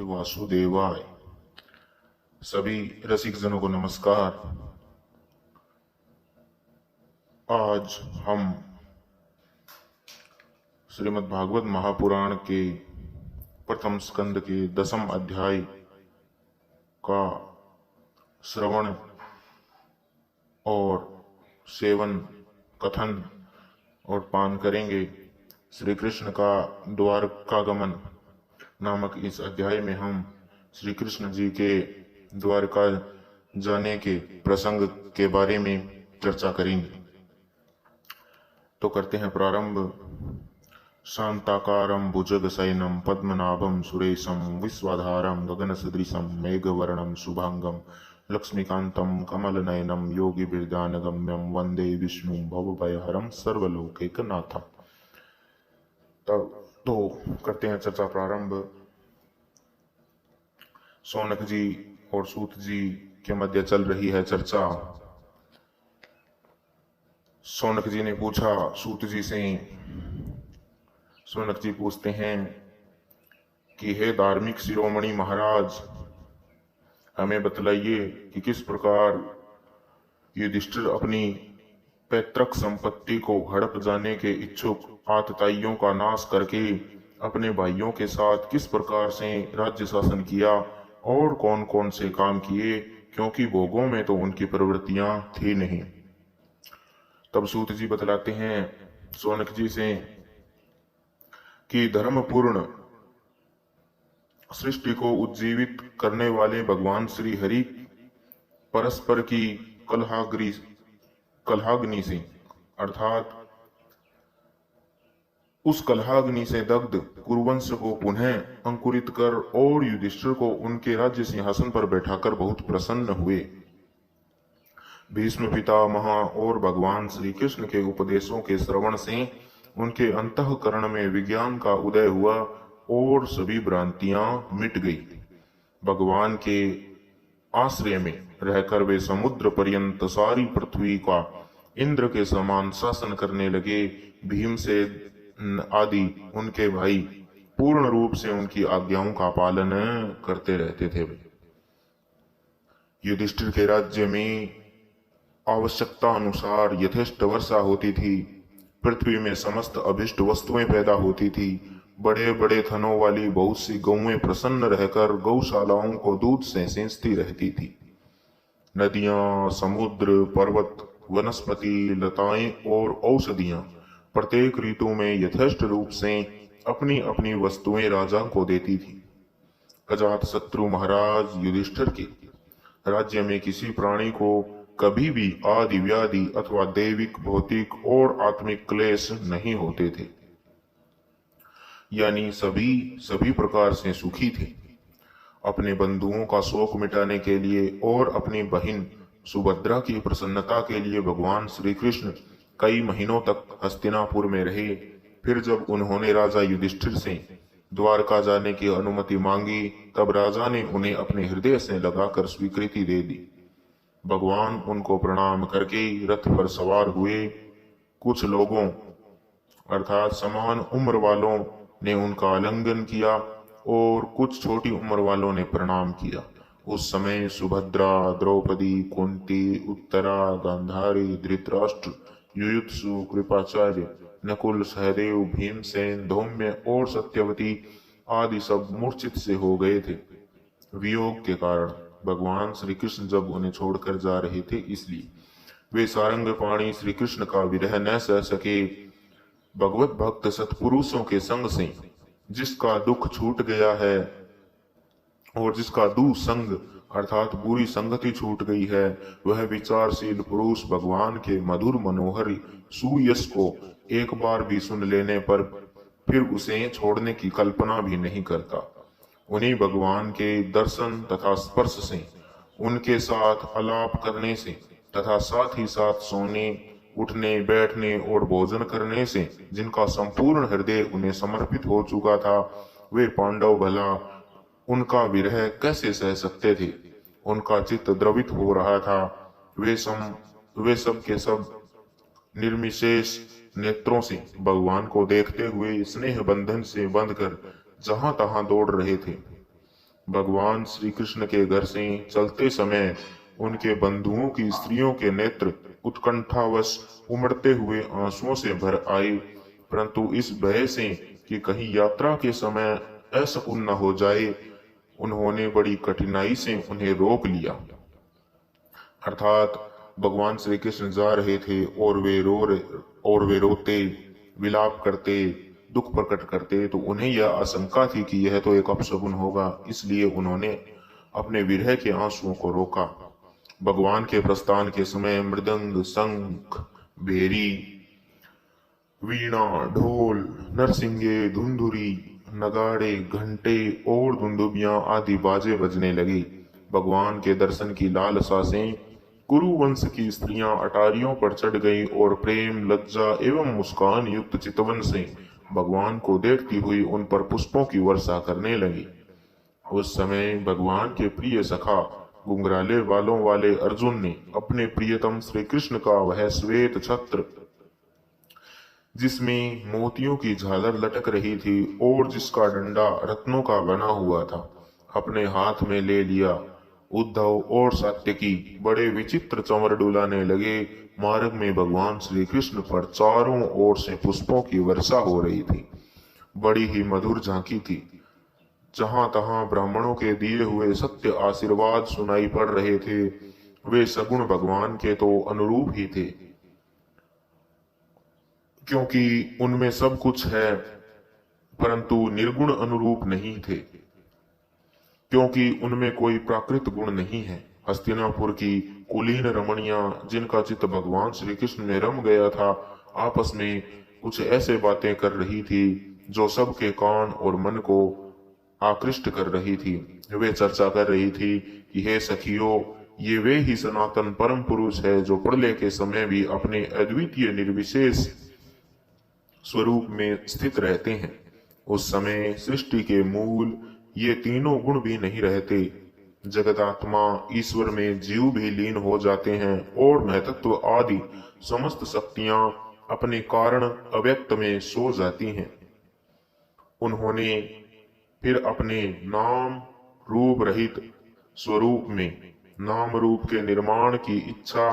वासुदेवाय। सभी रसिक जनों को नमस्कार। आज हम श्रीमद् भागवत महापुराण के प्रथम स्कंद के 10वें अध्याय का श्रवण और सेवन, कथन और पान करेंगे। श्री कृष्ण का द्वारकागमन नामक इस अध्याय में हम श्री कृष्ण जी के द्वारका जाने के प्रसंग के बारे में चर्चा करेंगे। तो करते हैं प्रारंभ। शांताकारं भुजगशयनं पद्मनाभं सुरेशं विश्वाधारं गगनसदृशं मेघवर्णं शुभांगं लक्ष्मीकान्तं कमलनयनं योगिभिर्ध्यानगम्यं वन्दे विष्णुं भवभयहरं सर्वलोकैकनाथम्। तो करते हैं चर्चा प्रारंभ। शौनक जी और सूत जी के मध्य चल रही है चर्चा। शौनक जी ने पूछा सूत जी से, शौनक जी पूछते हैं कि हे धार्मिक शिरोमणि महाराज, हमें बतलाइए कि किस प्रकार युधिष्ठिर अपनी पैतृक संपत्ति को हड़प जाने के इच्छुक आतताइयों का नाश करके अपने भाइयों के साथ किस प्रकार से राज्य शासन किया और कौन कौन से काम किए, क्योंकि भोगों में तो उनकी प्रवृत्तियां थी नहीं। तब सूत जी बतलाते हैं शौनक जी से कि धर्मपूर्ण सृष्टि को उज्जीवित करने वाले भगवान श्री हरि परस्पर की कलहाग्नि से अर्थात उस कलहाग्नि से दग्ध कुरुवंश को पुनः अंकुरित कर और युधिष्ठिर को उनके राज्य सिंहासन पर बैठाकर बहुत प्रसन्न हुए। भीष्म पितामह और भगवान श्री कृष्ण के उपदेशों के श्रवण से उनके अंतःकरण में विज्ञान का उदय हुआ और सभी भ्रांतियां मिट गई। भगवान के आश्रय में रहकर वे समुद्र पर्यंत सारी पृथ्वी का इंद्र के समान शासन करने लगे। भीमसेन आदि उनके भाई पूर्ण रूप से उनकी आज्ञाओं का पालन करते रहते थे। युधिष्ठिर के राज्य में आवश्यकता अनुसार यथेष्ट वर्षा होती थी। पृथ्वी में समस्त अभिष्ट वस्तुएं पैदा होती थी। बड़े बड़े थनों वाली बहुत सी गौएं प्रसन्न रहकर गौशालाओं को दूध से सींचती रहती थी। नदियां, समुद्र, पर्वत, वनस्पति, लताएं और औषधियां प्रत्येक ऋतु में यथेष्ट रूप से अपनी अपनी वस्तुएं राजा को देती थी। अजातशत्रु महाराज युधिष्ठिर के राज्य में किसी प्राणी को कभी भी आदि व्याधि अथवा दैविक, भौतिक और आत्मिक क्लेश नहीं होते थे, यानी सभी प्रकार से सुखी थे। अपने बंधुओं का शोक मिटाने के लिए और अपनी बहन सुभद्रा की प्रसन्नता के लिए भगवान श्री कृष्ण कई महीनों तक हस्तिनापुर में रहे। फिर जब उन्होंने राजा युधिष्ठिर से द्वारका जाने की अनुमति मांगी, तब राजा ने उन्हें अपने हृदय से लगाकर स्वीकृति दे दी। भगवान उनको प्रणाम करके रथ पर सवार हुए। कुछ लोगों अर्थात समान उम्र वालों ने उनका आलिंगन किया और कुछ छोटी उम्र वालों ने प्रणाम किया। उस समय सुभद्रा, द्रौपदी, कुंती, उत्तरा, गांधारी, धृतराष्ट्र, युयुत्सु, कृपाचार्य, नकुल, सहदेव, भीमसेन, धौम्य और सत्यवती आदि सब मूर्छित से हो गए थे वियोग के कारण। भगवान श्री कृष्ण जब उन्हें छोड़कर जा रहे थे, इसलिए वे सारंगपाणी श्री कृष्ण का विरह न सह सके। भगवत भक्त सत्पुरुषों के संग से जिसका दुख छूट गया है और जिसका दुसंग अर्थात बुरी संगति छूट गई है, वह विचारशील पुरुष भगवान के मधुर मनोहर सुयश को एक बार भी सुन लेने पर फिर उसे छोड़ने की कल्पना भी नहीं करता। उन्हीं भगवान के दर्शन तथा स्पर्श से, उनके साथ आलाप करने से तथा साथ ही साथ सोने, उठने, बैठने और भोजन करने से जिनका संपूर्ण हृदय उन्हें समर्पित हो चुका था, वे पांडव भला उनका विरह कैसे सह सकते थे। उनका चित्त द्रवित हो रहा था। वे सब के सब निर्विशेष नेत्रों से भगवान को देखते हुए स्नेह बंधन से बंधकर जहां तहां दौड़ रहे थे। भगवान श्री कृष्ण के घर से चलते समय उनके बंधुओं की स्त्रियों के नेत्र उत्कंठावश उमड़ते हुए आंसुओं से भर आए, परंतु इस भय से कि कहीं यात्रा के समय अशकुन न हो जाए, उन्होंने बड़ी कठिनाई से उन्हें रोक लिया। अर्थात भगवान श्री कृष्ण जा रहे थे और वे रोते, विलाप करते, दुख प्रकट करते, तो उन्हें यह आशंका थी कि यह तो एक अपशगुन होगा, इसलिए उन्होंने अपने विरह के आंसुओं को रोका। भगवान के प्रस्थान के समय मृदंग, शंख, भेरी, वीणा, ढोल, नरसिंगे, धुंधुरी, नगाड़े, घंटे और दुंदुबियां आदि बाजे बजने लगे। भगवान के दर्शन की लालसा से कुरु वंश की स्त्रियां अटारियों पर चढ़ गईं और प्रेम, लज्जा एवं मुस्कान युक्त चितवन से भगवान को देखती हुई उन पर पुष्पों की वर्षा करने लगी। उस समय भगवान के प्रिय सखा घुंघराले बालों वाले अर्जुन ने अपने प्रियतम श्री कृष्ण का वह श्वेत छत्र, जिसमें मोतियों की झालर लटक रही थी और जिसका डंडा रत्नों का बना हुआ था, अपने हाथ में ले लिया। उद्धव और सात्यकी बड़े विचित्र चंवर डुलाने लगे। मार्ग में भगवान श्री कृष्ण पर चारों ओर से पुष्पों की वर्षा हो रही थी। बड़ी ही मधुर झांकी थी। जहां तहां ब्राह्मणों के दिए हुए सत्य आशीर्वाद सुनाई पड़ रहे थे। वे सगुण भगवान के तो अनुरूप ही थे, क्योंकि उनमें सब कुछ है, परंतु निर्गुण अनुरूप नहीं थे, क्योंकि उनमें कोई प्राकृत गुण नहीं है। हस्तिनापुर की कुलीन रमणियां, जिनका चित्त भगवान श्री कृष्ण में रम गया था, आपस में कुछ ऐसे बातें कर रही थी जो सबके कान और मन को आकृष्ट कर रही थी। वे चर्चा कर रही थी कि हे सखियों, ये वे ही सनातन परम पुरुष है जो प्रलय के समय भी अपने अद्वितीय निर्विशेष स्वरूप में स्थित रहते हैं। उस समय सृष्टि के मूल ये तीनों गुण भी नहीं रहते। जगदात्मा ईश्वर में जीव भी लीन हो जाते हैं और महतत्व आदि समस्त शक्तियां अपने कारण अव्यक्त में सो जाती हैं। उन्होंने फिर अपने नाम रूप रहित स्वरूप में नाम रूप के निर्माण की इच्छा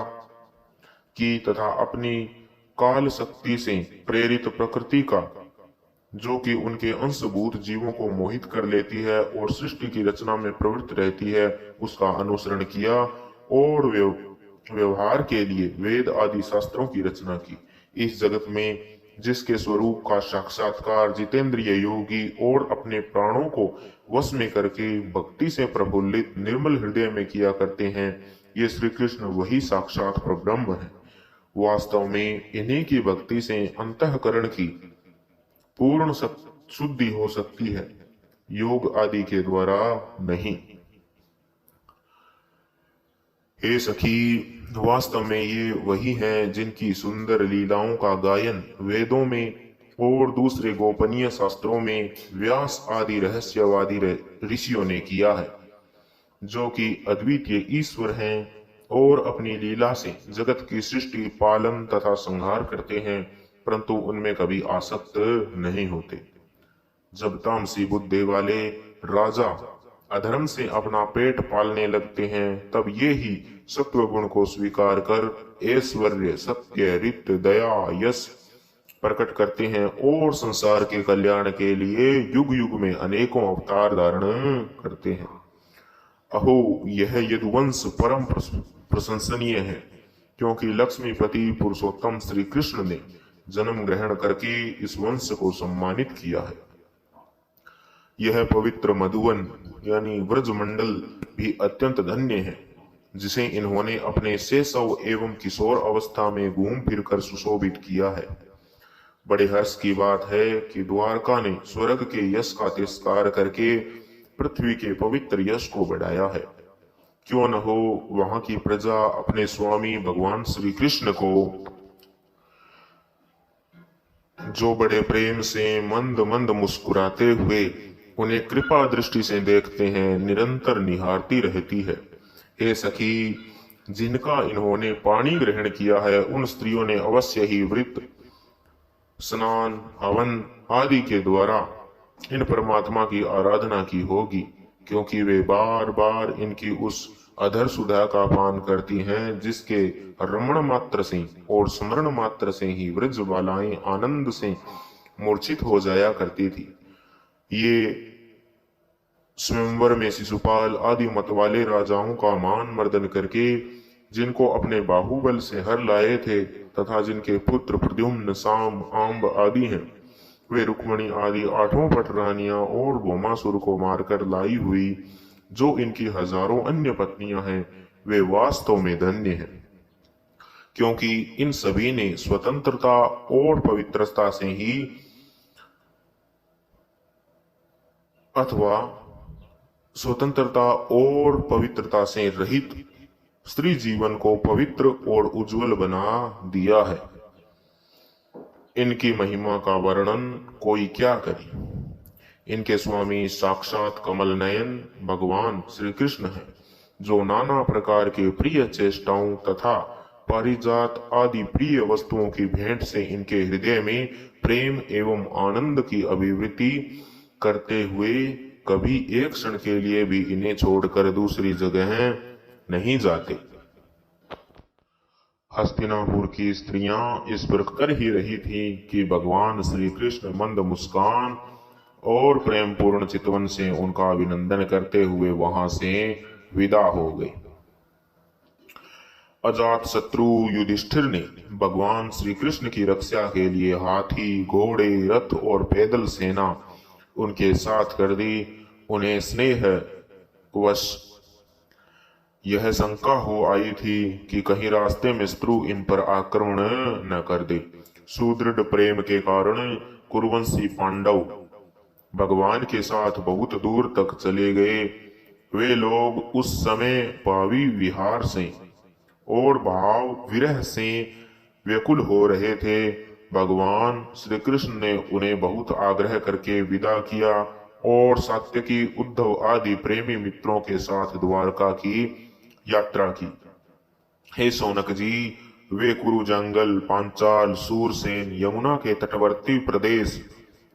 की तथा अपनी काल शक्ति से प्रेरित प्रकृति का, जो कि उनके अंशभूत जीवों को मोहित कर लेती है और सृष्टि की रचना में प्रवृत्त रहती है, उसका अनुसरण किया और व्यवहार के लिए वेद आदि शास्त्रों की रचना की। इस जगत में जिसके स्वरूप का साक्षात्कार जितेंद्रिय योगी और अपने प्राणों को वश में करके भक्ति से प्रफुल्लित निर्मल हृदय में किया करते हैं, ये श्री कृष्ण वही साक्षात परब्रह्म है। वास्तव में इन्हीं की भक्ति से अंतःकरण की पूर्ण शुद्धि हो सकती है, योग आदि के द्वारा नहीं। हे सखी, वास्तव में ये वही हैं जिनकी सुंदर लीलाओं का गायन वेदों में और दूसरे गोपनीय शास्त्रों में व्यास आदि रहस्यवादी ऋषियों ने किया है, जो कि अद्वितीय ईश्वर हैं और अपनी लीला से जगत की सृष्टि, पालन तथा संहार करते हैं, परंतु उनमें कभी आसक्त नहीं होते। जब तामसी बुद्धि वाले राजा अधर्म से अपना पेट पालने लगते हैं, तब ये ही सत्व गुण को स्वीकार कर ऐश्वर्य, सत्य, रित, दया, यश प्रकट करते हैं और संसार के कल्याण के लिए युग युग में अनेकों अवतार धारण करते हैं। अहो, यह यदुवंश परम प्रशंसनीय है, क्योंकि लक्ष्मीपति पुरुषोत्तम श्री कृष्ण ने जन्म ग्रहण करके इस वंश को सम्मानित किया है। यह पवित्र मधुवन यानी व्रजमंडल भी अत्यंत धन्य है, जिसे इन्होंने अपने शैशव एवं किशोर अवस्था में घूम फिर कर सुशोभित किया है। बड़े हर्ष की बात है कि द्वारका ने स्वर्ग के यश का तिरस्कार करके पृथ्वी के पवित्र यश को बढ़ाया है। क्यों न हो, वहां की प्रजा अपने स्वामी भगवान श्री कृष्ण को, जो बड़े प्रेम से मंद मंद मुस्कुराते हुए उन्हें कृपा दृष्टि से देखते हैं, निरंतर निहारती रहती है। हे सखी, जिनका इन्होंने पानी ग्रहण किया है, उन स्त्रियों ने अवश्य ही व्रत, स्नान, हवन आदि के द्वारा इन परमात्मा की आराधना की होगी, क्योंकि वे बार बार इनकी उस अधर सुधा का पान करती हैं जिसके रमण मात्र से और स्मरण मात्र से ही वृज बालाएं आनंद से मूर्छित हो जाया करती थी। ये स्वयंवर में शिशुपाल आदि मत वाले राजाओं का मान मर्दन करके जिनको अपने बाहुबल से हर लाए थे तथा जिनके पुत्र प्रद्युम्न साम आम्ब आदि हैं, वे रुक्मणी आदि 8 पटरानियां और भौमासुर को मारकर लाई हुई जो इनकी हजारों अन्य पत्नियां हैं, वे वास्तव में धन्य हैं, क्योंकि इन सभी ने स्वतंत्रता और पवित्रता से ही अथवा स्वतंत्रता और पवित्रता से रहित स्त्री जीवन को पवित्र और उज्जवल बना दिया है। इनकी महिमा का वर्णन कोई क्या करे। इनके स्वामी साक्षात कमल नयन भगवान श्री कृष्ण हैं, जो नाना प्रकार के प्रिय चेष्टाओं तथा पारिजात आदि प्रिय वस्तुओं की भेंट से इनके हृदय में प्रेम एवं आनंद की अभिवृद्धि करते हुए कभी एक क्षण के लिए भी इन्हें छोड़कर दूसरी जगह नहीं जाते। हस्तिनापुर की स्त्रियां इस पर कर ही रही थी कि भगवान श्री कृष्ण मंद मुस्कान और प्रेम पूर्ण चितवन से उनका अभिनंदन करते हुए वहां से विदा हो गए। अजात शत्रु युधिष्ठिर ने भगवान श्री कृष्ण की रक्षा के लिए हाथी, घोड़े, रथ और पैदल सेना उनके साथ कर दी। उन्हें स्नेह वश यह शंका हो आई थी कि कहीं रास्ते में शत्रु इन पर आक्रमण न कर दे। सुदृढ़ प्रेम के कारण कुरुवंशी पांडव भगवान के साथ बहुत दूर तक चले गए। वे लोग उस समय पावी विहार से और भाव विरह से व्याकुल हो रहे थे। भगवान श्री कृष्ण ने उन्हें बहुत आग्रह करके विदा किया और सात्यकी, उद्धव आदि प्रेमी मित्रों के साथ द्वारका की यात्रा की। हे सौनक जी, वे कुरु जंगल, पांचाल, सूरसेन, यमुना के तटवर्ती प्रदेश,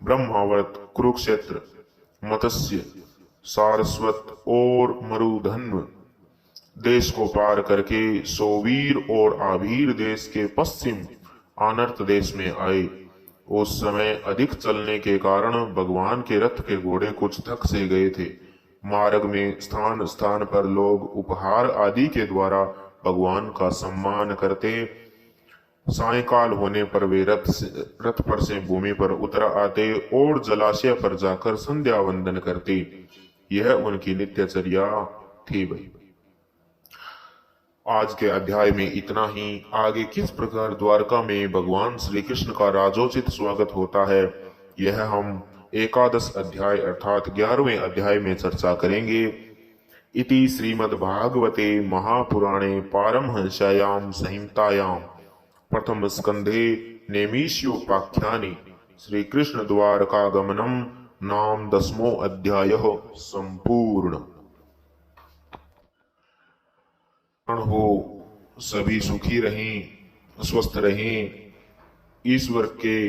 ब्रह्मावर्त, कुरुक्षेत्र, मत्स्य, सारस्वत और मरुधन्व देश को पार करके सोवीर और आभीर देश के पश्चिम आनर्त देश में आए। उस समय अधिक चलने के कारण भगवान के रथ के घोड़े कुछ थक से गए थे। मार्ग में स्थान स्थान पर लोग उपहार आदि के द्वारा भगवान का सम्मान करते। सायंकाल होने पर वे रथ पर से भूमि पर उतर आते और जलाशय पर जाकर संध्या वंदन करते। यह उनकी नित्यचर्या थी। भाई, आज के अध्याय में इतना ही। आगे किस प्रकार द्वारका में भगवान श्री कृष्ण का राजोचित स्वागत होता है, यह हम एकादश अध्याय अर्थात 11वें अध्याय में चर्चा करेंगे। इति श्रीमद्भागवते महापुराणे पारमहंस्यायां संहितायां प्रथम स्कंधे नेमिष्योपाख्याने श्री कृष्ण द्वारकागमनम नाम 10वां अध्यायः संपूर्ण हो। सभी सुखी रहें, स्वस्थ रहें, ईश्वर के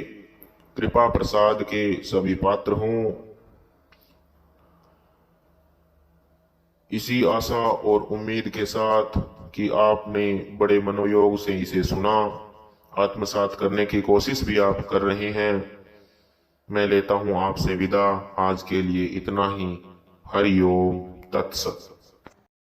कृपा प्रसाद के सभी पात्र हों। इसी आशा और उम्मीद के साथ कि आपने बड़े मनोयोग से इसे सुना, आत्मसात करने की कोशिश भी आप कर रहे हैं। मैं लेता हूं आपसे विदा। आज के लिए इतना ही। हरि ओम तत्सत।